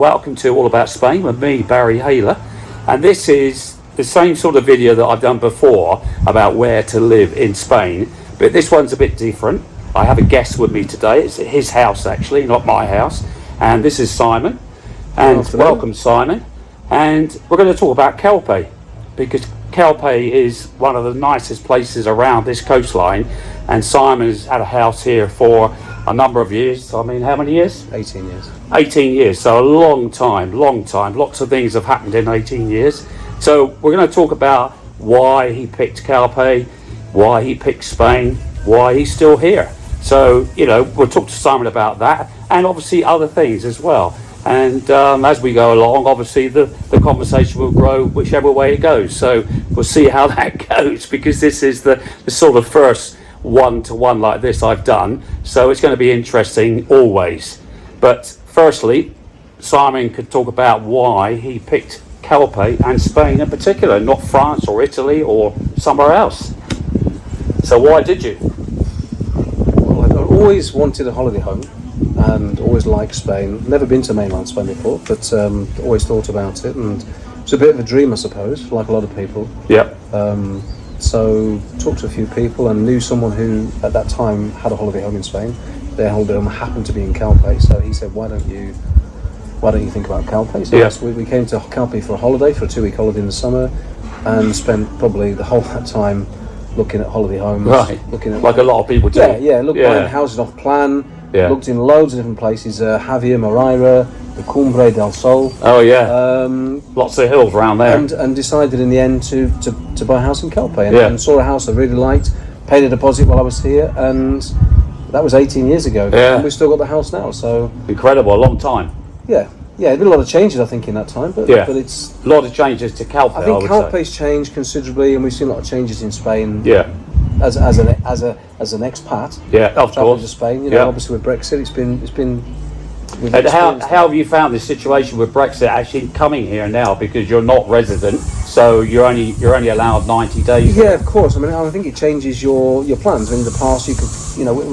Welcome to All About Spain with me, Barry Haler, and this is the same sort of video that I've done before about where to live in Spain, but this one's a bit different. I have a guest with me today. It's at his house actually, not my house, and this is Simon. And welcome, Simon. And we're going to talk about Calpe, because Calpe is one of the nicest places around this coastline, and Simon's had a house here for a number of years. I mean, how many years? 18 years. 18 years, so a long time. Lots of things have happened in 18 years. So we're going to talk about why he picked Calpe, why he picked Spain, why he's still here. So, we'll talk to Simon about that, and obviously other things as well. And as we go along, obviously the conversation will grow whichever way it goes. So we'll see how that goes, because this is the sort of first one-to-one like this I've done. So it's going to be interesting always. But firstly, Simon could talk about why he picked Calpe and Spain in particular, not France or Italy or somewhere else. So why did you? Well, I've always wanted a holiday home and always liked Spain. Never been to mainland Spain before, but always thought about it, and it's a bit of a dream, I suppose, like a lot of people. Yeah. So talked to a few people and knew someone who at that time had a holiday home in Spain. Their holiday home happened to be in Calpe, so he said, why don't you think about Calpe? So yes, we came to Calpe for a holiday, for a 2-week holiday in the summer, and spent probably the whole that time looking at holiday homes. Right. Looking at, like a lot of people do. Buying houses off plan. Yeah. Looked in loads of different places, Javier, Moreira, the Cumbre del Sol. Oh yeah. Lots of hills around there. And decided in the end to buy a house in Calpe, and saw a house I really liked, paid a deposit while I was here, and that was 18 years ago. Yeah. And we've still got the house now, so... Incredible, a long time. Yeah, there's been a lot of changes, I think, in that time, but it's... A lot of changes to Calpe, I think Calpe's changed considerably, and we've seen a lot of changes in Spain. Yeah. As an expat, of course, to Spain, obviously with Brexit, it's been. And how have you found this situation with Brexit actually coming here now? Because you're not resident, so you're only allowed 90 days. Yeah, of course. I mean, I think it changes your plans. In the past, you could,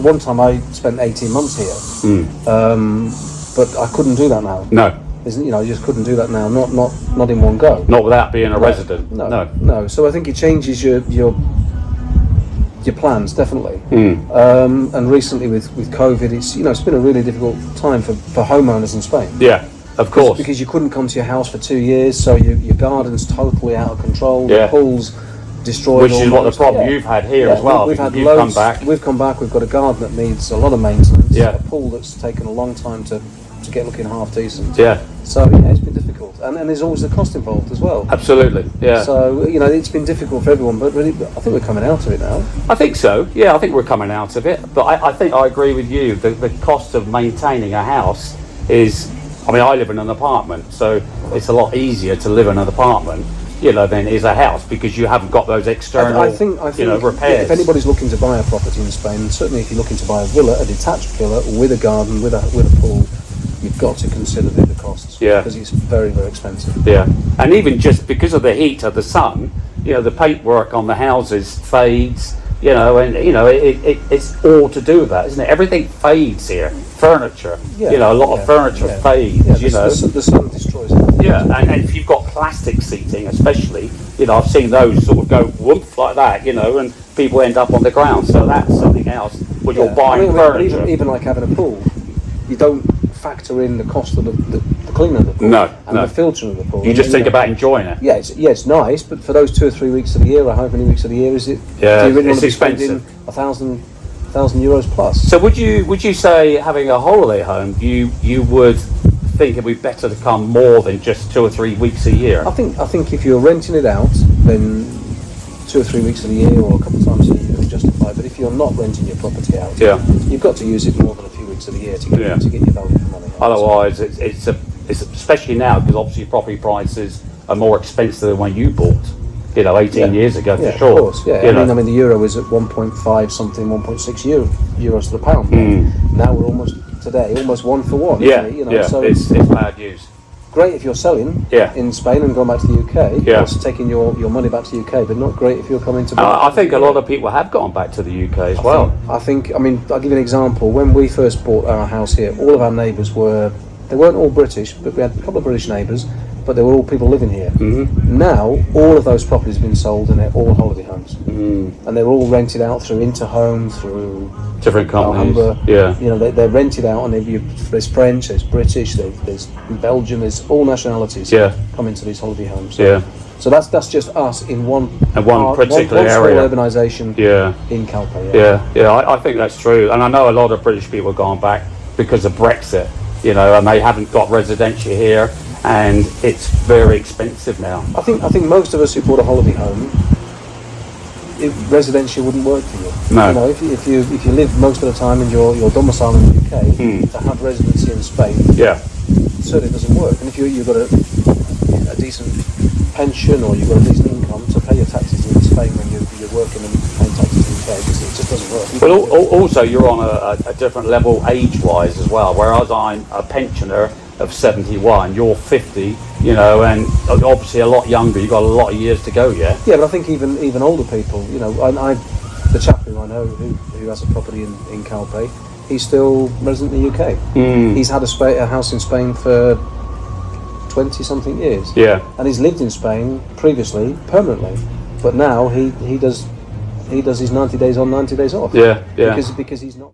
one time I spent 18 months here, but I couldn't do that now. No. You just couldn't do that now. Not in one go. Not without being a resident. No. So I think it changes your plans, definitely. And recently with COVID, it's been a really difficult time for homeowners in Spain. Yeah, of course. Because you couldn't come to your house for 2 years, so your garden's totally out of control. The pool's destroyed. Which is what the problem you've had here as well. We've had loads. Come back. We've come back. We've got a garden that needs a lot of maintenance. Yeah. A pool that's taken a long time to get looking half decent. Yeah. So it's been difficult, and there's always the cost involved as well. Absolutely, yeah. So it's been difficult for everyone, but really, I think we're coming out of it now. I think so. Yeah, I think we're coming out of it. But I think I agree with you. The cost of maintaining a house is. I mean, I live in an apartment, so it's a lot easier to live in an apartment, than is a house, because you haven't got those external, I think repairs. If anybody's looking to buy a property in Spain, and certainly if you're looking to buy a villa, a detached villa with a garden, with a pool, you've got to consider the costs. Yeah. Because it's very, very expensive. Yeah. And even just because of the heat of the sun, the paintwork on the houses fades, it's all to do with that, isn't it? Everything fades here. Furniture, a lot of furniture fades, The sun destroys it. Yeah, and if you've got plastic seating especially, I've seen those sort of go whoomp like that, and people end up on the ground. So that's something else when you're buying furniture. Even like having a pool, you don't factor in the cost of the cleaning of the pool the filtering of the pool. You just think about enjoying it. Yeah, it's nice, but for those 2 or 3 weeks of the year, or however many weeks of the year is it? Yeah, do you really it's want to be expensive. Spending €1,000 plus? So would you say having a holiday home, you would think it'd be better to come more than just 2 or 3 weeks a year? I think if you're renting it out, then 2 or 3 weeks of the year, or a couple of times a year, is justified. But if you're not renting your property out, you've got to use it more than a few weeks of the year to get your value for money. Otherwise, it's especially now, because obviously property prices are more expensive than when you bought. 18 years ago, for sure. Of course, yeah. I mean, the euro is at 1.5 something, 1.6 euros to the pound. Now we're almost 1 for 1. So it's bad news. Great if you're selling in Spain and going back to the UK, plus taking your money back to the UK, but not great if you're coming to. I think a lot of people have gone back to the UK as well. I mean, I'll give you an example. When we first bought our house here, all of our neighbours were They weren't all British, but we had a couple of British neighbours, but they were all people living here. Mm-hmm. Now, all of those properties have been sold and they're all holiday homes. And they're all rented out through Interhome, through Different companies. Alhambra. Yeah. You know, they're rented out, and there's French, there's British, there's Belgian, there's all nationalities come into these holiday homes. Yeah. So that's just us in one particular one area. small urbanisation in Calpe. Yeah. I think that's true, and I know a lot of British people have gone back because of Brexit, you know, and they haven't got residential here, and it's very expensive now. I think most of us who bought a holiday home, residential wouldn't work for you. No. You know, if you live most of the time in your domicile in the UK, to have residency in Spain, certainly doesn't work. And if you've got a decent pension, or you've got a decent income to pay your taxes in Spain when you're working and paying taxes in the UK, it just doesn't work. But also you're on a different level age-wise as well, whereas I'm a pensioner of 71, you're 50, you know, and obviously a lot younger, you've got a lot of years to go yet. Yeah, but I think even older people, you know, the chap who I know who has a property in Calpe, he's still resident in the UK. He's had a house in Spain for 20-something years. Yeah. And he's lived in Spain previously permanently, but now he does his 90 days on, 90 days off. Yeah. Because he's not.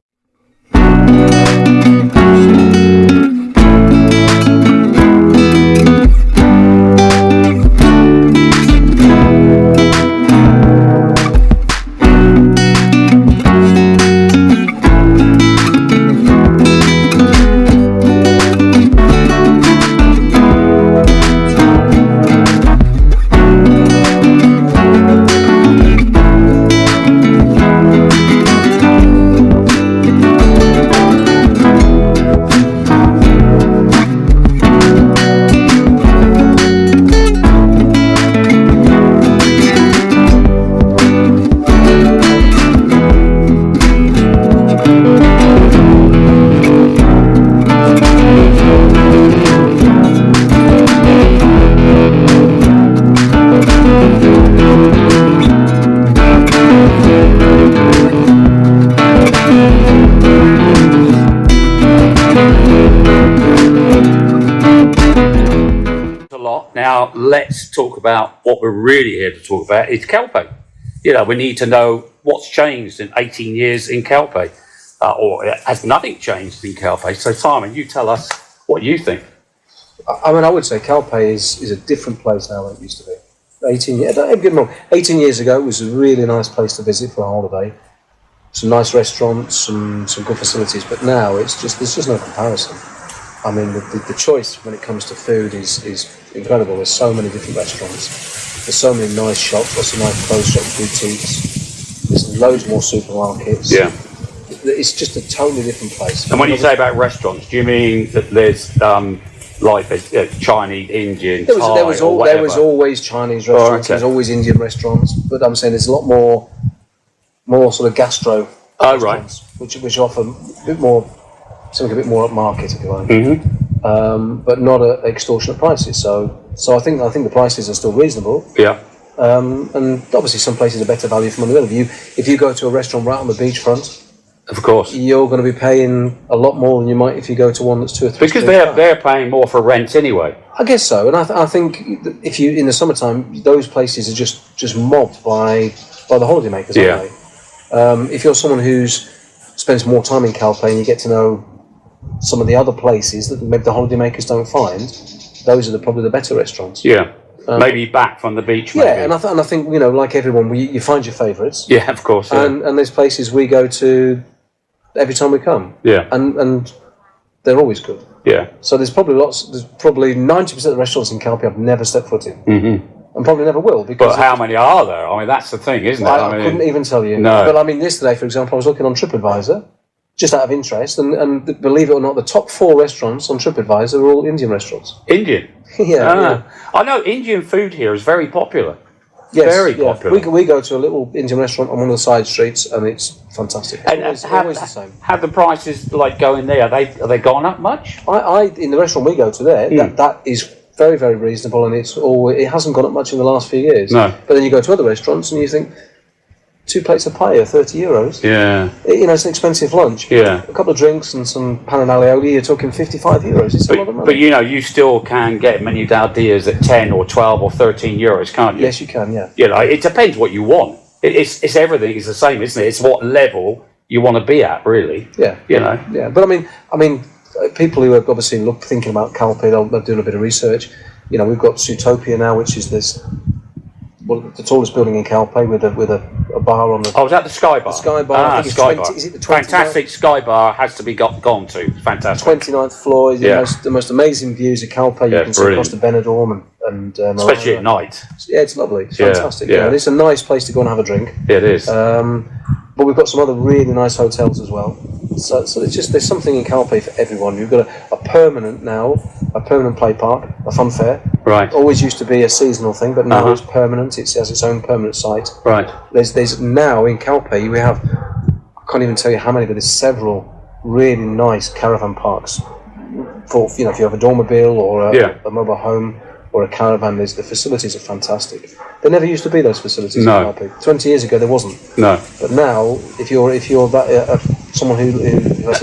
Now let's talk about what we're really here to talk about. It's Calpe. You know, we need to know what's changed in 18 years in Calpe, or has nothing changed in Calpe? So Simon, you tell us what you think. I mean, I would say Calpe is a different place now than it used to be. 18 years ago, it was a really nice place to visit for a holiday. Some nice restaurants, some good facilities, but now there's just no comparison. I mean, the choice when it comes to food is incredible. There's so many different restaurants. There's so many nice shops, lots of nice clothes shops, boutiques. There's loads more supermarkets. Yeah. It's just a totally different place. And when you say about restaurants, do you mean that there's like Chinese, Indian, there Thai, was or whatever? There was always Chinese restaurants. okay. There's always Indian restaurants, but I'm saying there's a lot more sort of gastro restaurants, which offer a bit more, something a bit more upmarket, if you like, but not at extortionate prices. So I think the prices are still reasonable. Yeah. And obviously some places are better value for money than others. If you go to a restaurant right on the beachfront, Of course. you're going to be paying a lot more than you might if you go to one that's 2 or 3 Because streets back. they're paying more for rent anyway. I guess so, and I think that if you in the summertime, those places are just mobbed by the holidaymakers, aren't they? If you're someone who's spends more time in Calpe and you get to know some of the other places that maybe the holidaymakers don't find, those are probably the better restaurants. Yeah. Maybe back from the beach. Maybe. Yeah, and I think like everyone, you find your favourites. Yeah, of course. Yeah. And there's places we go to every time we come. Yeah. And they're always good. Yeah. So there's probably 90% of the restaurants in Calpe I've never stepped foot in. And probably never will. Because But how many are there? I mean, that's the thing, isn't it? I couldn't even tell you. No. But I mean, yesterday, for example, I was looking on TripAdvisor, just out of interest, and believe it or not, the top 4 restaurants on TripAdvisor are all Indian restaurants. Indian? Yeah. I know Indian food here is very popular. Yes, Very popular. We go to a little Indian restaurant on one of the side streets, and it's fantastic. And It's always the same. Have the prices like going there? Are they gone up much? I in the restaurant we go to there, that is very, very reasonable, and it hasn't gone up much in the last few years. No. But then you go to other restaurants and you think 2 plates of pie are €30. Yeah. You know, it's an expensive lunch. Yeah. A couple of drinks and some pan and aioli, you're talking €55. It's a lot of money. But you know, you still can get menu d'aldias at 10 or 12 or 13 euros, can't you? Yes, you can. Yeah. You know, it depends what you want. It's everything is the same, isn't it? It's what level you want to be at, really. Yeah. You know. Yeah, but I mean, people who are obviously thinking about Calpe, they're doing a bit of research. You know, we've got Zootopia now, which is the tallest building in Calpe with a bar on the. Oh, was that the Sky Bar? The Sky Bar. I think it's Sky 20, Bar. Is it the 29th? Fantastic Sky Bar has to be gone to. Fantastic. 29th floor. Yeah. The most amazing views of Calpe. You can see across the Benidorm and especially at night. Yeah, it's lovely. It's fantastic. Yeah. And it's a nice place to go and have a drink. Yeah, it is. But we've got some other really nice hotels as well. So there's something in Calpe for everyone. You've got a permanent play park, a fun fair. Right. Always used to be a seasonal thing, but now it's permanent. It has its own permanent site. Right. There's now in Calpe we have, I can't even tell you how many, but there's several really nice caravan parks for, you know, if you have a dormobile or a mobile home or a caravan. The facilities are fantastic. There never used to be those facilities in Calpe. 20 years ago there wasn't. No. But now, if you're someone who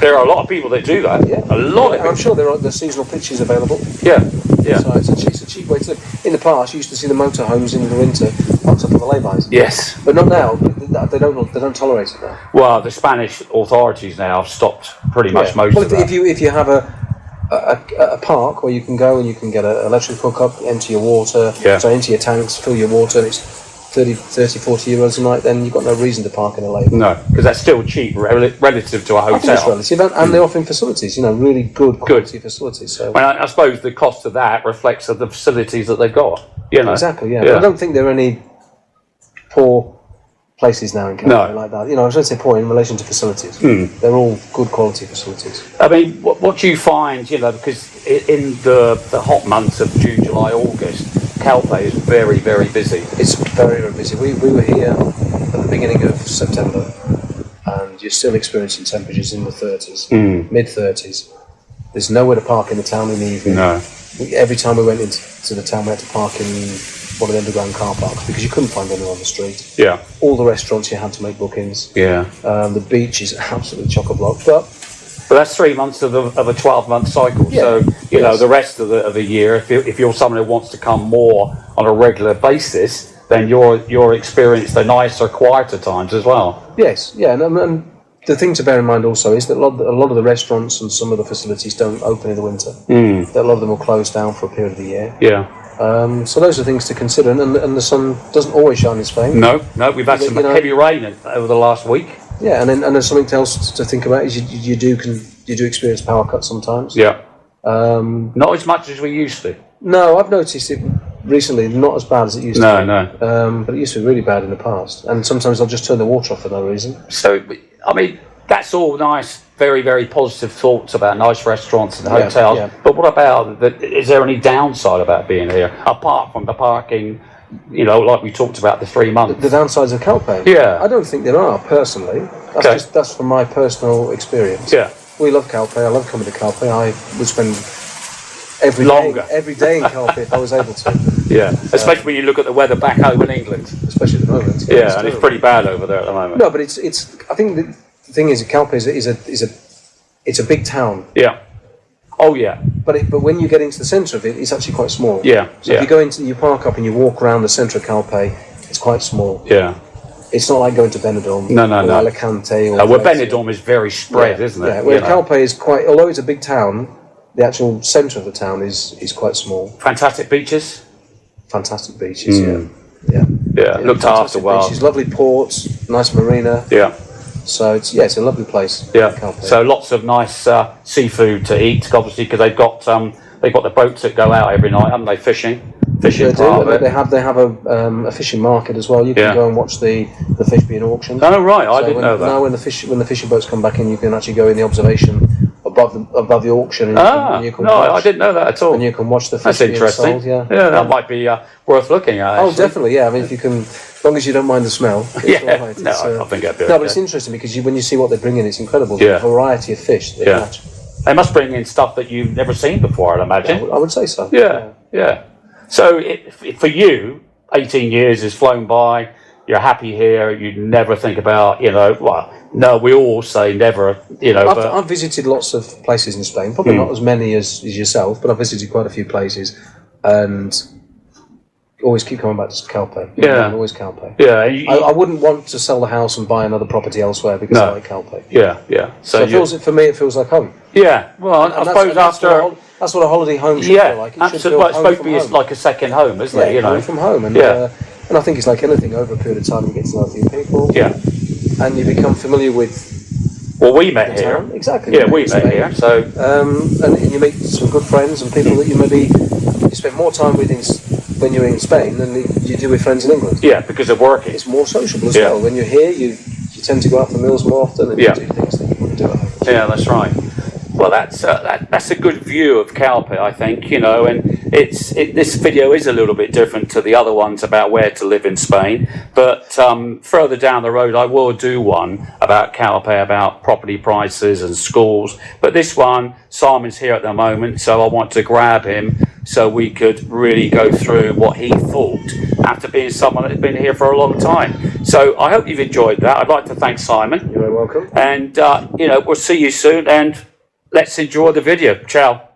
there are a lot of people that do that. Yeah. A lot of I'm sure there are seasonal pitches available. Yeah. Yeah. So it's a cheap way to live. In the past, you used to see the motorhomes in the winter parked up on the lay-bys. Yes. But not now. They don't tolerate it now. Well, the Spanish authorities now have stopped pretty much most of that. If you have a park where you can go and you can get an electric hookup, empty your water, empty your tanks, fill your water, and it's 30, 40 euros a night, then you've got no reason to park in a lane. No, because that's still cheap relative to a hotel. I think it's relative, and they're offering facilities, you know, really good quality facilities. So I suppose the cost of that reflects of the facilities that they've got. You know. Exactly, yeah. But I don't think there are any poor places now in Calpe like that. You know, I was going to say poor in relation to facilities. They're all good quality facilities. I mean, what do you find, you know, because in the hot months of June, July, August, Calpe is very, very busy. It's very, very busy. We were here at the beginning of September, and you're still experiencing temperatures in the 30s, mid-30s. There's nowhere to park in the town in the evening. No. Every time we went into the town, we had to park in one of the underground car parks because you couldn't find anyone on the street. Yeah. All the restaurants, you had to make bookings. Yeah. The beach is absolutely chock-a-block, but that's 3 months of a 12-month cycle. Yeah. So you know the rest of the year. If you're someone who wants to come more on a regular basis, then you're experienced the nicer, quieter times as well. Yes. Yeah. And the thing to bear in mind also is that a lot of the restaurants and some of the facilities don't open in the winter. That a lot of them will close down for a period of the year. Yeah. So those are things to consider, and the sun doesn't always shine in Spain. No, we've had some heavy rain over the last week. Yeah, and there's something else to think about is you do experience power cuts sometimes. Yeah. Not as much as we used to. No, I've noticed it recently, not as bad as it used to be. No. But it used to be really bad in the past, and sometimes I'll just turn the water off for no reason. So, I mean, that's all nice, very, very positive thoughts about nice restaurants and hotels. Yeah. But what about, is there any downside about being here, apart from the parking, you know, like we talked about the 3 months? The downsides of Calpe? Yeah. I don't think there are, personally. That's from my personal experience. Yeah. We love Calpe. I love coming to Calpe. I would spend every day in Calpe if I was able to. Yeah, especially when you look at the weather back home in England. Especially at the moment. Yeah, and it's pretty bad over there at the moment. No, but it's. I think the thing is, Calpe it's a big town. Yeah. Oh yeah. But when you get into the centre of it, it's actually quite small. Yeah. So if you go into, you park up and you walk around the centre of Calpe, it's quite small. Yeah. It's not like going to Benidorm. No. Alicante. Or Benidorm is very spread, isn't it? Yeah. Where Calpe is quite, although it's a big town, the actual centre of the town is quite small. Fantastic beaches. Fantastic beaches. Yeah. Looked after well. Beaches, lovely ports, nice marina. Yeah. So it's a lovely place. Yeah. Calpe. So lots of nice seafood to eat, obviously, because they've got the boats that go out every night, haven't they? Fishing. They do. They have a fishing market as well. You can go and watch the fish being auctioned. Oh right, I didn't know that. Now when the fishing boats come back in, you can actually go in the observation above the auction. And you can watch, I didn't know that at all. And you can watch the fish being sold. Yeah, that might be worth looking at. Actually. Oh, definitely. Yeah, I mean, if you can, as long as you don't mind the smell. Right. I think I'd do it. No, but it's interesting because when you see what they bring in, it's incredible. The variety of fish they catch. They must bring in stuff that you've never seen before, I'd imagine. I would say so. Yeah. So for you, 18 years has flown by. you're happy here. You never think about, well, no, we all say never, I've visited lots of places in Spain, probably not as many as yourself, but I've visited quite a few places, and always keep coming back to Calpe. Yeah. Always Calpe. Yeah. I wouldn't want to sell the house and buy another property elsewhere because I like Calpe. Yeah, yeah. So for me, it feels like home. Yeah, well, I suppose that's what a holiday home should feel like. Absolutely. Well, it's supposed to be like a second home, isn't it? Home from home. And, and I think it's like anything, over a period of time you get to know a few people. Yeah. And you become familiar with... Well, we met here. Town. Exactly. Yeah, we met here, so... and you meet some good friends and people that you spend more time with when you're in Spain than you do with friends in England. Yeah, because of working. It's more sociable as well. When you're here, you tend to go out for meals more often and you do things that you wouldn't do at home. Yeah, that's right. Well, that's a good view of Calpe, I think, and this video is a little bit different to the other ones about where to live in Spain, but further down the road I will do one about Calpe, about property prices and schools, but this one, Simon's here at the moment, so I want to grab him so we could really go through what he thought after being someone that's been here for a long time. So I hope you've enjoyed that. I'd like to thank Simon. You're very welcome. And, we'll see you soon, and let's enjoy the video. Ciao.